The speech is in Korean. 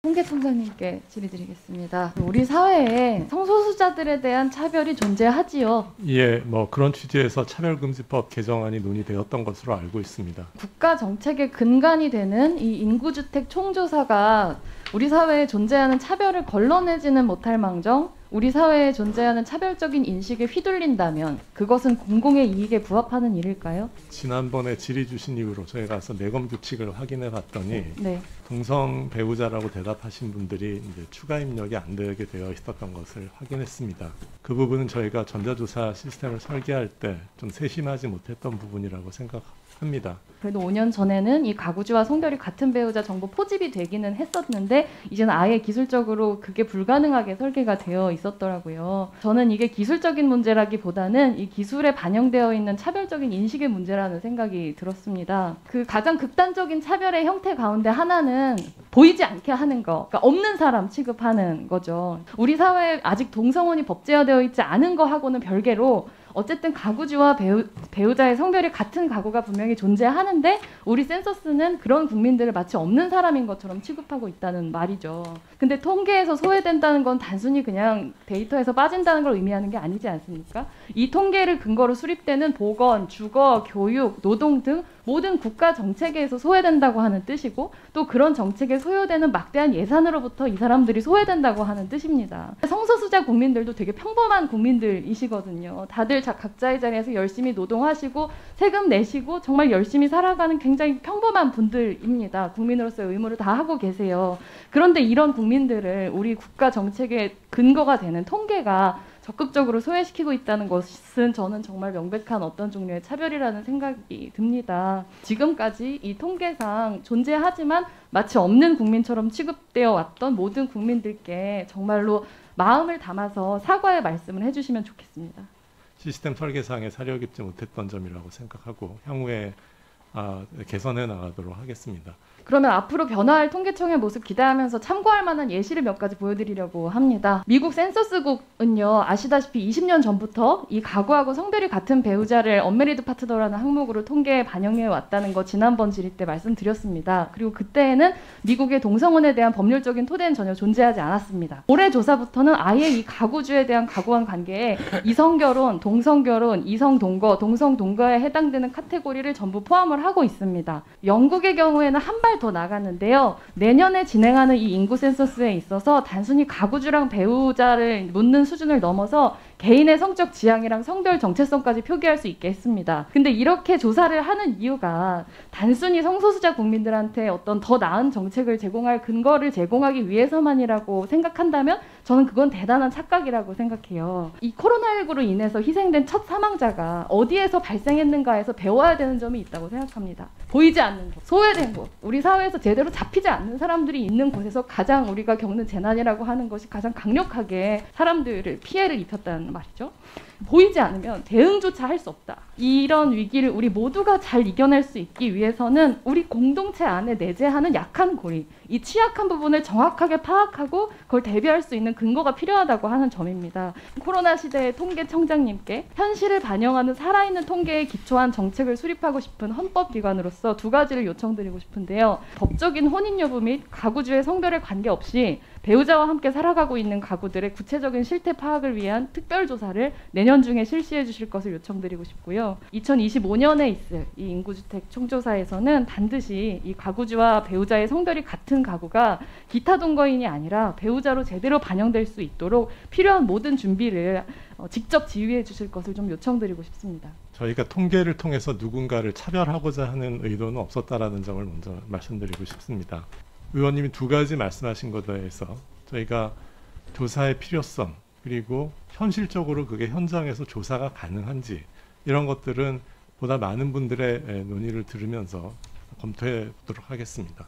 통계청장님께 질의드리겠습니다. 우리 사회에 성소수자들에 대한 차별이 존재하지요. 예, 뭐 그런 취지에서 차별금지법 개정안이 논의되었던 것으로 알고 있습니다. 국가 정책의 근간이 되는 이 인구주택 총조사가 우리 사회에 존재하는 차별을 걸러내지는 못할 망정 우리 사회에 존재하는 차별적인 인식에 휘둘린다면 그것은 공공의 이익에 부합하는 일일까요? 지난번에 질의 주신 이후로 저희가 가서 내검 규칙을 확인해 봤더니 네. 동성 배우자라고 대답하신 분들이 이제 추가 입력이 안 되게 되어 있었던 것을 확인했습니다. 그 부분은 저희가 전자조사 시스템을 설계할 때 좀 세심하지 못했던 부분이라고 생각합니다. 그래도 5년 전에는 이 가구주와 성별이 같은 배우자 정보 포집이 되기는 했었는데 이제는 아예 기술적으로 그게 불가능하게 설계가 되어 있었더라고요. 저는 이게 기술적인 문제라기보다는 이 기술에 반영되어 있는 차별적인 인식의 문제라는 생각이 들었습니다. 그 가장 극단적인 차별의 형태 가운데 하나는 보이지 않게 하는 거, 그러니까 없는 사람 취급하는 거죠. 우리 사회에 아직 동성혼이 법제화되어 있지 않은 거하고는 별개로 어쨌든 가구주와 배우자의 성별이 같은 가구가 분명히 존재하는데 우리 센서스는 그런 국민들을 마치 없는 사람인 것처럼 취급하고 있다는 말이죠. 근데 통계에서 소외된다는 건 단순히 그냥 데이터에서 빠진다는 걸 의미하는 게 아니지 않습니까? 이 통계를 근거로 수립되는 보건, 주거, 교육, 노동 등 모든 국가 정책에서 소외된다고 하는 뜻이고 또 그런 정책에 소요되는 막대한 예산으로부터 이 사람들이 소외된다고 하는 뜻입니다. 성소수자 국민들도 되게 평범한 국민들이시거든요. 다들 각자의 자리에서 열심히 노동하시고 세금 내시고 정말 열심히 살아가는 굉장히 평범한 분들입니다. 국민으로서의 의무를 다 하고 계세요. 그런데 이런 국민들을 우리 국가 정책의 근거가 되는 통계가 적극적으로 소외시키고 있다는 것은 저는 정말 명백한 어떤 종류의 차별이라는 생각이 듭니다. 지금까지 이 통계상 존재하지만 마치 없는 국민처럼 취급되어 왔던 모든 국민들께 정말로 마음을 담아서 사과의 말씀을 해주시면 좋겠습니다. 시스템 설계상에 사려 깊지 못했던 점이라고 생각하고 향후에 개선해 나가도록 하겠습니다. 그러면 앞으로 변화할 통계청의 모습 기대하면서 참고할 만한 예시를 몇 가지 보여드리려고 합니다. 미국 센서스국은요, 아시다시피 20년 전부터 이 가구하고 성별이 같은 배우자를 언메리드 파트너라는 항목으로 통계에 반영해 왔다는 거 지난번 질의 때 말씀드렸습니다. 그리고 그때에는 미국의 동성혼에 대한 법률적인 토대는 전혀 존재하지 않았습니다. 올해 조사부터는 아예 이 가구주에 대한 가구간 관계에 이성결혼, 동성결혼, 이성동거, 동성동거에 해당되는 카테고리를 전부 포함을 하고 있습니다. 영국의 경우에는 한 발 더 나갔는데요. 내년에 진행하는 이 인구 센서스에 있어서 단순히 가구주랑 배우자를 묻는 수준을 넘어서 개인의 성적 지향이랑 성별 정체성까지 표기할 수 있게 했습니다. 근데 이렇게 조사를 하는 이유가 단순히 성소수자 국민들한테 어떤 더 나은 정책을 제공할 근거를 제공하기 위해서만이라고 생각한다면 저는 그건 대단한 착각이라고 생각해요. 이 코로나19로 인해서 희생된 첫 사망자가 어디에서 발생했는가에서 배워야 되는 점이 있다고 생각합니다. 보이지 않는 곳, 소외된 곳, 우리 사회에서 제대로 잡히지 않는 사람들이 있는 곳에서 가장 우리가 겪는 재난이라고 하는 것이 가장 강력하게 사람들을 피해를 입혔다는 말이죠. 보이지 않으면 대응조차 할 수 없다. 이런 위기를 우리 모두가 잘 이겨낼 수 있기 위해서는 우리 공동체 안에 내재하는 약한 고리, 이 취약한 부분을 정확하게 파악하고 그걸 대비할 수 있는 근거가 필요하다고 하는 점입니다. 코로나 시대의 통계청장님께 현실을 반영하는 살아있는 통계에 기초한 정책을 수립하고 싶은 헌법기관으로서 두 가지를 요청드리고 싶은데요. 법적인 혼인 여부 및 가구주의 성별에 관계없이 배우자와 함께 살아가고 있는 가구들의 구체적인 실태 파악을 위한 특별조사를 내년 중에 실시해 주실 것을 요청드리고 싶고요. 2025년에 있을 이 인구주택 총조사에서는 반드시 이 가구주와 배우자의 성별이 같은 가구가 기타 동거인이 아니라 배우자로 제대로 반영될 수 있도록 필요한 모든 준비를 직접 지휘해 주실 것을 좀 요청드리고 싶습니다. 저희가 통계를 통해서 누군가를 차별하고자 하는 의도는 없었다라는 점을 먼저 말씀드리고 싶습니다. 의원님이 두 가지 말씀하신 것에 대해서 저희가 조사의 필요성 그리고 현실적으로 그게 현장에서 조사가 가능한지 이런 것들은 보다 많은 분들의 논의를 들으면서 검토해 보도록 하겠습니다.